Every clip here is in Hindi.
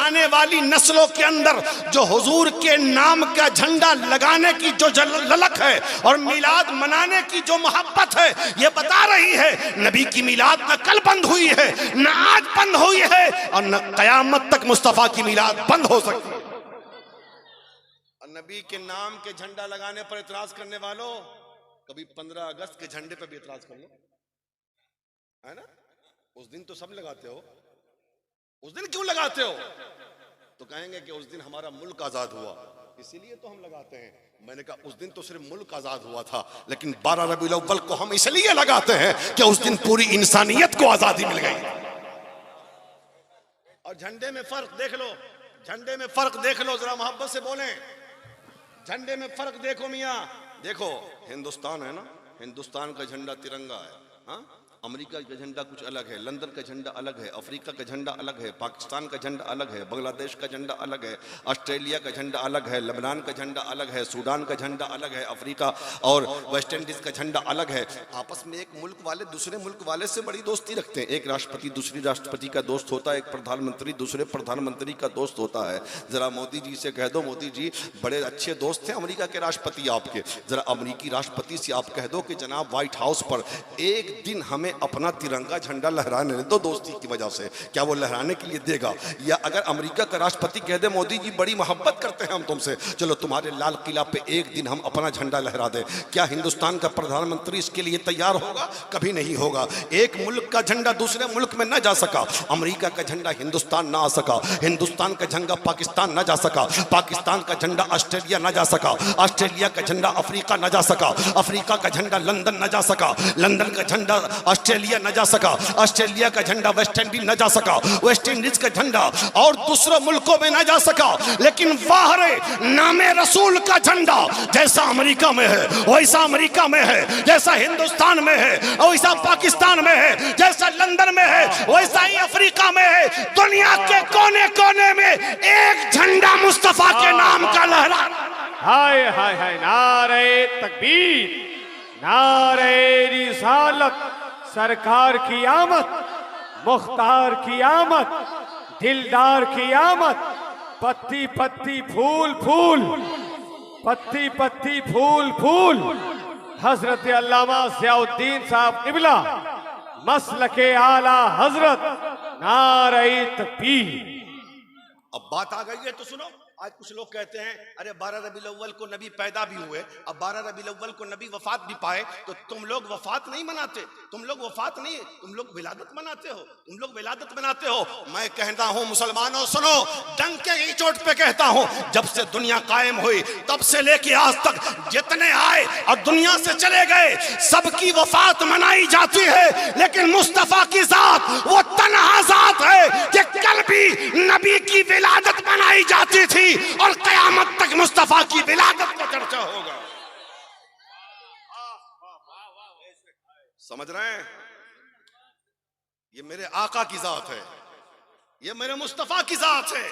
आने वाली नस्लों के अंदर जो हुजूर के नाम का झंडा लगाने की जो ललक है और मिलाद मनाने की जो मोहब्बत है, ये बता रही है नबी की मिलाद न कल बंद हुई है, न आज बंद हुई है और न कयामत तक मुस्तफा की मिलाद बंद हो सकती है। और नबी के नाम के झंडा लगाने पर इतराज करने वालों, कभी 15 अगस्त के झंडे पर भी इतराज कर लो, है ना? उस दिन तो सब लगाते हो, उस दिन क्यों लगाते हो? तो कहेंगे कि उस दिन हमारा मुल्क आजाद हुआ, इसीलिए तो हम लगाते हैं। मैंने कहा उस दिन तो सिर्फ मुल्क आजाद हुआ था, लेकिन 12 रबीउल अव्वल को हम इसलिए लगाते हैं कि उस दिन पूरी इंसानियत को आजादी मिल गई। और झंडे में फर्क देख लो, झंडे में फर्क देख लो, जरा मोहब्बत से बोलें, झंडे में फर्क देखो मियां। देखो हिंदुस्तान है ना, हिंदुस्तान का झंडा तिरंगा है, हाँ? अमेरिका का झंडा कुछ अलग है, लंदन का झंडा अलग है, अफ्रीका का झंडा अलग है, पाकिस्तान का झंडा अलग है, बांग्लादेश का झंडा अलग है, ऑस्ट्रेलिया का झंडा अलग है, लेबनान का झंडा अलग है, सूडान का झंडा अलग है, अफ्रीका और वेस्ट इंडीज का झंडा अलग है। आपस में एक मुल्क वाले दूसरे मुल्क वाले से बड़ी दोस्ती रखते हैं। एक राष्ट्रपति दूसरी राष्ट्रपति का दोस्त होता है, एक प्रधानमंत्री दूसरे प्रधानमंत्री का दोस्त होता है। जरा मोदी जी से कह दो, मोदी जी बड़े अच्छे दोस्त थे अमेरिका के राष्ट्रपति आपके, जरा अमेरिकी राष्ट्रपति से आप कह दो कि जनाब व्हाइट हाउस पर एक दिन हमें अपना तिरंगा झंडा लहराने दो दोस्ती की वजह से। क्या वो लहराने के लिए देगा? या अगर अमेरिका का राष्ट्रपति कह दे मोदी जी बड़ी मोहब्बत करते हैं हम तुमसे, चलो तुम्हारे लाल किला पे एक दिन हम अपना झंडा लहरा दें, क्या हिंदुस्तान का प्रधानमंत्री इसके लिए तैयार होगा? कभी नहीं होगा। एक मुल्क का झंडा दूसरे मुल्क में न जा सका, अमेरिका का झंडा हिंदुस्तान ना आ सका, हिंदुस्तान का झंडा पाकिस्तान न जा सका, पाकिस्तान का झंडा ऑस्ट्रेलिया न जा सका, ऑस्ट्रेलिया का झंडा अफ्रीका न जा सका, अफ्रीका का झंडा लंदन न जा सका, लंदन का झंडा ऑस्ट्रेलिया न जा सका, ऑस्ट्रेलिया का झंडा वेस्ट इंडीज न जा सका, वेस्ट इंडीज का झंडा और दूसरे मुल्कों में न जा सका। लेकिन वाह रे, नामे रसूल का झंडा जैसा अमेरिका में है वैसा अमेरिका में है, जैसा हिंदुस्तान में है वैसा पाकिस्तान में है, जैसा लंदन में है वैसा ही अफ्रीका में है। दुनिया के कोने कोने में एक झंडा मुस्तफा के नाम का लहरा। हाय हाय हाय, नारे तकबीर, नारे रिसालत, सरकार की आमद, मुख्तार की आमद, दिलदार की आमद, पत्ती पत्ती फूल फूल, पत्ती पत्ती फूल फूल, हजरत अल्लामा ज़ियाउद्दीन साहब क़िबला, मसलके आला हजरत, नारे तकबीर। अब बात आ गई है तो सुनो। आज कुछ लोग कहते हैं अरे 12 रबीउल अव्वल को नबी पैदा भी हुए, अब 12 रबीउल अव्वल को नबी वफात भी पाए, तो तुम लोग वफात नहीं मनाते, तुम लोग वफात नहीं, तुम लोग विलादत मनाते हो, तुम लोग विलादत मनाते हो। मैं कहता हूं मुसलमानों सुनो, डंके की चोट पे कहता हूं, जब से दुनिया कायम हुई तब से लेके आज तक जितने आए और दुनिया से चले गए सबकी वफात मनाई जाती है, लेकिन मुस्तफा की जात वो तन्हा जात है कि कल भी नबी की विलादत मनाई जाती थी और कयामत तक मुस्तफा की विलादत का चर्चा होगा। समझ रहे हैं? ये मेरे आका की जात है, ये मेरे मुस्तफा की जात है।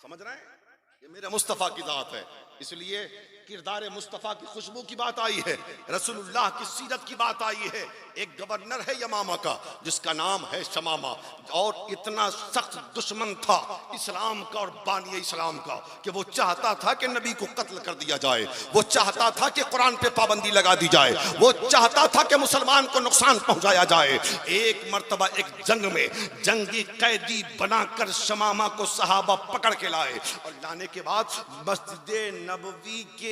समझ रहे हैं? ये मेरे मुस्तफा की जात है। इसलिए किरदार मुस्तफा की खुशबू की बात आई है, रसूलुल्लाह की सीरत की बात आई है। एक गवर्नर है यमामा का जिसका नाम है शमामा, और इतना सख्त दुश्मन था इस्लाम का और बानी इस्लाम का कि वो चाहता था कि नबी को कत्ल कर दिया जाए, वो चाहता था कि कुरान पे पाबंदी लगा दी जाए, वो चाहता था कि मुसलमान को नुकसान पहुंचाया जाए। एक मर्तबा एक जंग में जंगी कैदी बनाकर शमामा को सहाबा पकड़ के लाए, और लाने के बाद मस्जिद नबवी के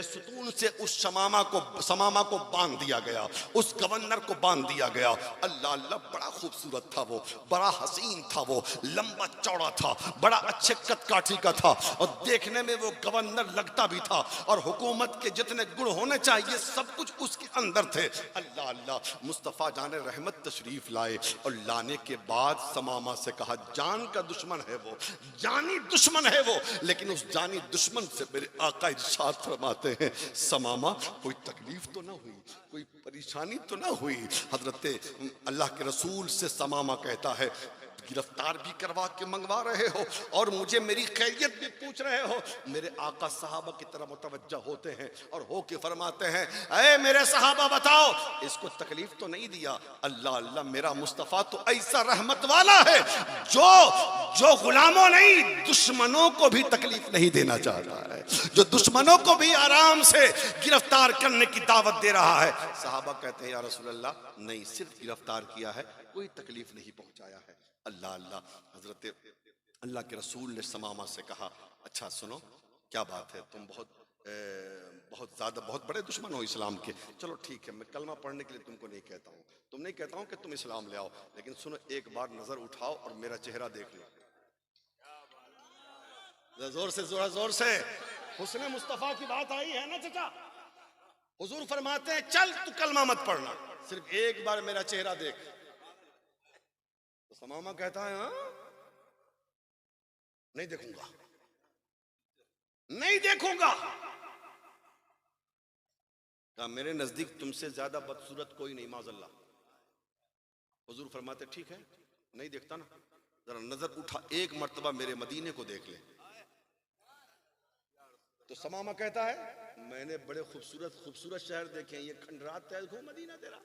सुतून से उस शमामा को बांध दिया गया, उस गवर्नर को बांध दिया गया। अल्लाह अल्लाह, बड़ा खूबसूरत था वो, बड़ा हसीन था वो, लंबा चौड़ा था, बड़ा अच्छे कद काठी का था, और देखने में वो गवर्नर लगता भी था, और हुकूमत के जितने गुण होने चाहिए सब कुछ उसके अंदर थे। अल्लाह अल्लाह, मुस्तफ़ा जाने रहमत तशरीफ लाए, और लाने के बाद समामा से कहा जान का दुश्मन है वो, जानी दुश्मन है वो, लेकिन उस जानी दुश्मन से मेरे आका इरशाद फरमाते हैं समामा कोई तकलीफ तो ना हुई, कोई परेशानी तो ना हुई। हजरत अल्लाह के रसूल से समामा कहता है गिरफ्तार भी करवा के मंगवा रहे हो और मुझे मेरी खैरियत भी पूछ रहे हो। मेरे आका सहाबा की तरफ मुतवज्जा होते हैं और हो के फरमाते हैं, ऐ मेरे सहाबा बताओ इसको तकलीफ तो नहीं दिया? अल्लाह अल्लाह, मेरा मुस्तफ़ा तो ऐसा रहमत वाला है जो गुलामों नहीं दुश्मनों को भी तकलीफ नहीं देना चाहता है, जो दुश्मनों को भी आराम से गिरफ्तार करने की दावत दे रहा है। सहाबा कहते हैं, या रसूल अल्लाह, नहीं, सिर्फ गिरफ्तार किया है, कोई तकलीफ नहीं पहुंचाया है। अल्लाह अल्लाह, हजरत अल्लाह के रसूल ने समामा से कहा, अच्छा सुनो, क्या बात है, तुम बहुत बड़े दुश्मन हो इस्लाम के। चलो ठीक है, मैं कलमा पढ़ने के लिए तुमको नहीं कहता हूँ, तुम नहीं कहता हूँ कि तुम इस्लाम ले आओ, लेकिन सुनो, एक बार नजर उठाओ और मेरा चेहरा देख लो। जोर से जोर से हुस्ने मुस्तफा की बात आई है ना चचा। हुजूर फरमाते हैं, चल तू कलमा मत पढ़ना, सिर्फ एक बार मेरा चेहरा देख। तो समामा कहता है, हाँ नहीं देखूंगा, नहीं देखूंगा। कहा, मेरे नजदीक तुमसे ज्यादा बदसूरत कोई नहीं, माज़अल्लाह। हुजूर फरमाते, ठीक है, नहीं देखता ना, जरा नजर उठा, एक मर्तबा मेरे मदीने को देख ले। तो समामा कहता है, मैंने बड़े खूबसूरत शहर देखे हैं, ये खंडरात तैल घूम मदीना तेरा,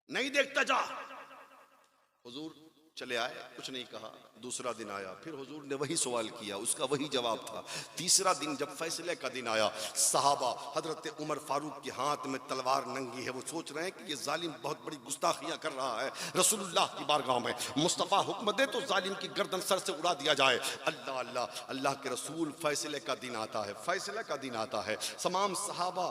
नहीं देखता जा। हुजूर चले आए, कुछ नहीं कहा। दूसरा दिन आया, फिर हुजूर ने वही सवाल किया, उसका वही जवाब था। तीसरा दिन जब फैसले का दिन आया, सहाबा हजरत उमर फारूक के हाथ में तलवार नंगी है, वो सोच रहे हैं कि ये जालिम बहुत बड़ी गुस्ताखियां कर रहा है रसूलुल्लाह की बारगाह में। मुस्तफ़ा हुक्म दे तो जालिम की गर्दन सर से उड़ा दिया जाए। अल्लाह अल्लाह, अल्लाह के रसूल, फैसले का दिन आता है, फैसले का दिन आता है। तमाम सहाबा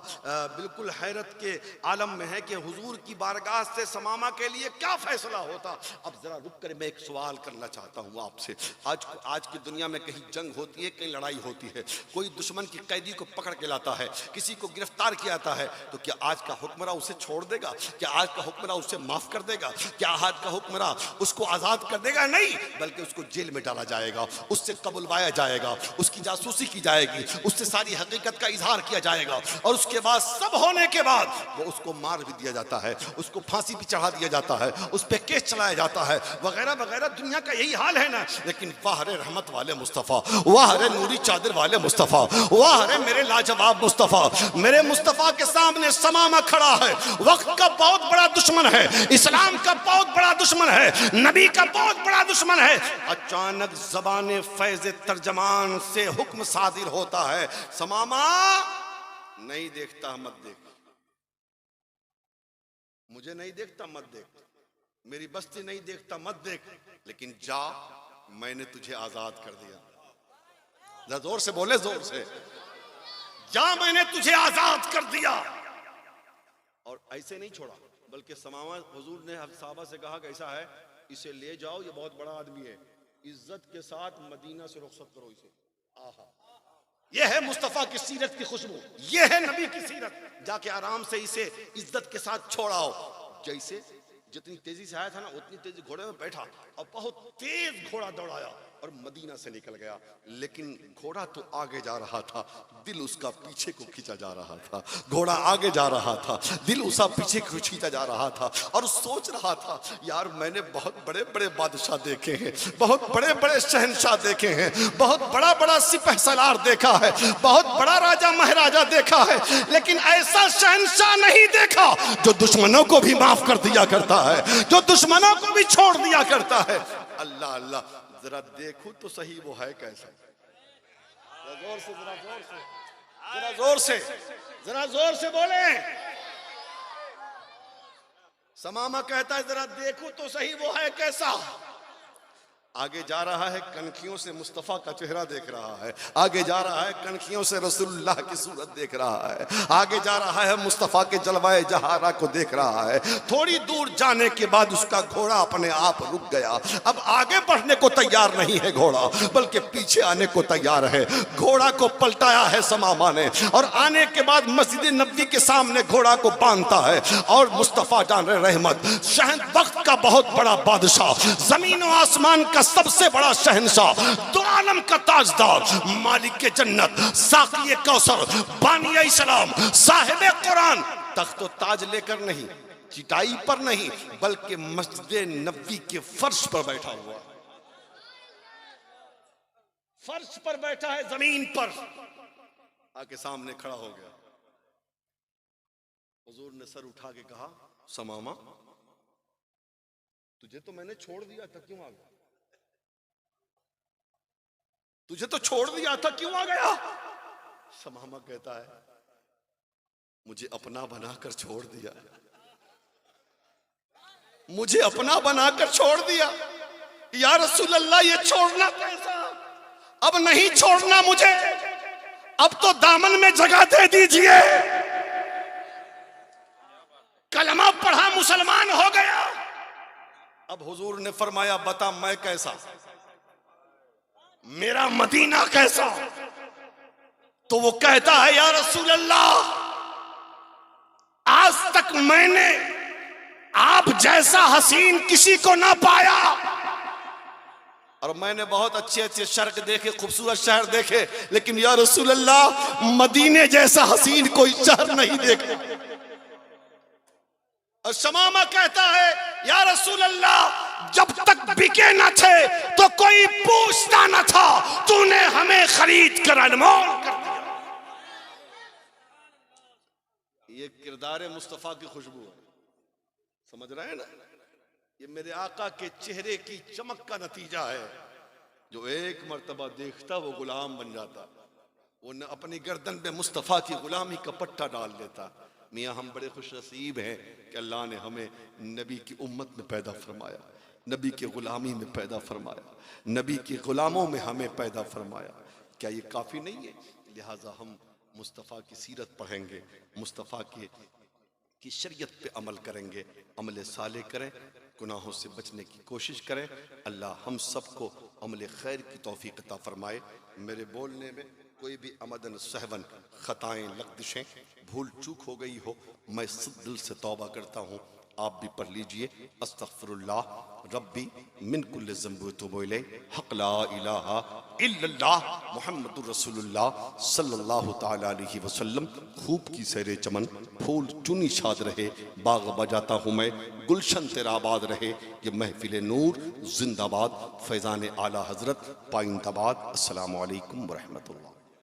बिल्कुल हैरत के आलम में है कि हुजूर की बारगाह से समामा के लिए क्या फैसला होता। अब जरा रुक कर मैं एक सवाल करना चाहता हूँ आपसे। आज की दुनिया में कहीं जंग होती है, कहीं लड़ाई होती है, कोई दुश्मन की कैदी को पकड़ के लाता है, किसी को गिरफ्तार किया जाता है, तो क्या आज का हुक्मरा उसे छोड़ देगा? क्या आज का हुक्मरा उसे माफ कर देगा? क्या आज का हुक्मरा उसको आजाद कर देगा? नहीं, बल्कि उसको जेल में डाला जाएगा, उससे कबुलवाया जाएगा, उसकी जासूसी की जाएगी, उससे सारी हकीकत का इजहार किया जाएगा, और उसके बाद सब होने के बाद वो उसको मार भी दिया जाता है, उसको फांसी भी चढ़ा दिया जाता है, उस पर केस चलाया जाता है, वगैरह वगैरह। दुनिया का यही हाल है ना। लेकिन वाह रे रहमत वाले मुस्तफ़ा, वाह रे नूरी चादर वाले मुस्तफ़ा, वाह रे मेरे लाजवाब मुस्तफ़ा। मेरे मुस्तफ़ा के सामने समामा खड़ा है, वक्त का बहुत बड़ा दुश्मन है, इस्लाम का बहुत बड़ा दुश्मन है, नबी का बहुत बड़ा दुश्मन है। अचानक ज़बाने फैज़ तर्जमान से हुक्म सादिर होता है, समामा नहीं देखता मत देख, मुझे नहीं देखता मत देख, मेरी बस्ती नहीं देखता मत देख, लेकिन जा, मैंने तुझे आजाद कर दिया। जोर से बोले, जोर से, जा, मैंने तुझे आजाद कर दिया। और ऐसे नहीं छोड़ा, बल्कि समामा हुजूर ने सहाबा से कहा कि ऐसा है, इसे ले जाओ, ये बहुत बड़ा आदमी है, इज्जत के साथ मदीना से रुखसत करो इसे। आहा, ये है मुस्तफ़ा की सीरत की खुशबू, ये है नबी की सीरत। जाके आराम से इसे इज्जत के साथ छोड़ाओ। जैसे जितनी तेजी से आया था ना, उतनी तेजी घोड़े में बैठा और बहुत तेज घोड़ा दौड़ाया और मदीना से निकल गया। लेकिन घोड़ा तो आगे जा रहा था, दिल उसका पीछे को खींचा जा रहा था। घोड़ा आगे जा रहा था, दिल उसका पीछे को खींचा जा रहा था, और सोच रहा था, यार मैंने बहुत बड़े बड़े बादशाह देखे हैं, बहुत बड़े बड़े शहनशाह देखे हैं, बहुत बड़ा बड़ा सिपह सलार देखा है, बहुत बड़ा राजा महाराजा देखा है, लेकिन ऐसा शहनशाह नहीं देखा जो दुश्मनों को भी माफ कर दिया करता है, जो दुश्मनों को भी छोड़ दिया करता है। अल्लाह अल्लाह, जरा देखो तो सही वो है कैसा। जोर से, जरा जोर से, जरा जोर से, जरा जोर से बोले। समामा कहता है, जरा देखो तो सही वो है कैसा। आगे जा रहा है, कनखियों से मुस्तफ़ा का चेहरा देख रहा है, आगे जा रहा है, कनखियों से रसूलुल्लाह की सूरत देख रहा है, आगे जा रहा है, मुस्तफ़ा के जलवाए जहारा को देख रहा है। थोड़ी दूर जाने के बाद उसका घोड़ा अपने आप रुक गया। अब आगे बढ़ने को तैयार नहीं है घोड़ा, बल्कि पीछे आने को तैयार है। घोड़ा को पलटाया है समामा ने, और आने के बाद मस्जिद नबी के सामने घोड़ा को बांधता है। और मुस्तफ़ा जान रहमत, शहन वक्त का बहुत बड़ा बादशाह, जमीन और आसमान का सबसे बड़ा शहंशाह, दो आलम का ताजदार, मालिक के जन्नत, साक़ी कौसर, बानी इस्लाम, साहिब कुरान, तख्त व ताज लेकर नहीं, चिटाई पर नहीं, बल्कि मस्जिद नबी के फर्श पर बैठा हुआ। फर्श पर बैठा है, जमीन पर आके सामने खड़ा हो गया। हुजूर ने सर उठा के कहा, समामा तुझे तो मैंने छोड़ दिया था, क्यों आ गया? तुझे तो छोड़ दिया था, क्यों आ गया? समामा कहता है, मुझे अपना बनाकर छोड़ दिया, मुझे अपना बनाकर छोड़ दिया। या रसूल अल्लाह, ये छोड़ना कैसा? अब नहीं छोड़ना मुझे, अब तो दामन में जगह दे दीजिए। कलमा पढ़ा, मुसलमान हो गया। अब हुजूर ने फरमाया, बता मैं कैसा, मेरा मदीना कैसा? तो वो कहता है, या रसूल अल्लाह, आज तक मैंने आप जैसा हसीन किसी को ना पाया, और मैंने बहुत अच्छे अच्छे शर्क देखे, खूबसूरत शहर देखे, लेकिन या रसूल अल्लाह मदीने जैसा हसीन कोई शहर नहीं देखे। और शमामा कहता है, या रसूल अल्लाह, जब तक बिके न थे तो कोई पूछता न था, तूने हमें खरीद कर अनमोल कर दिया। ये किरदार मुस्तफा की खुशबू है, समझ रहे हैं ना? ये मेरे आका के चेहरे की चमक का नतीजा है। जो एक मर्तबा देखता वो गुलाम बन जाता, वो न अपनी गर्दन पे मुस्तफा की गुलामी का पट्टा डाल देता। मियाँ हम बड़े खुश नसीब हैं कि अल्लाह ने हमें नबी की उम्मत में पैदा फरमाया, नबी के गुलामी में पैदा फरमाया, नबी के गुलामों में हमें पैदा फरमाया। क्या ये काफ़ी नहीं है? लिहाजा हम मुस्तफ़ा की सीरत पढ़ेंगे, मुस्तफ़ा की शरीयत पे अमल करेंगे, अमल साले करें, गुनाहों से बचने की कोशिश करें। अल्लाह हम सबको अमल खैर की तौफीक अता फरमाए। मेरे बोलने में कोई भी अमदन सहवन ख़ताएँ लग़ज़िशें भूल चूक हो गई हो, मैं सिद्ध दिल से तौबा करता हूँ। आप भी पढ़ लीजिए, अस्तग़फ़िरुल्लाह रब्बी मिन कुल्लि ज़ंबि व अतूबु इलैह, हक़ ला इलाहा इल्लल्लाह मुहम्मदुर रसूलुल्लाह सल्लल्लाहु तआला अलैहि वसल्लम। खूब की सैरे चमन, फूल चुनी शाद रहे, बाग बजाता हूँ मैं, गुलशन तेरा आबाद रहे। ये महफिल नूर जिंदाबाद, फैज़ान आला हज़रत पाइंदाबाद। अस्सलामु अलैकुम व रहमतुल्लाह।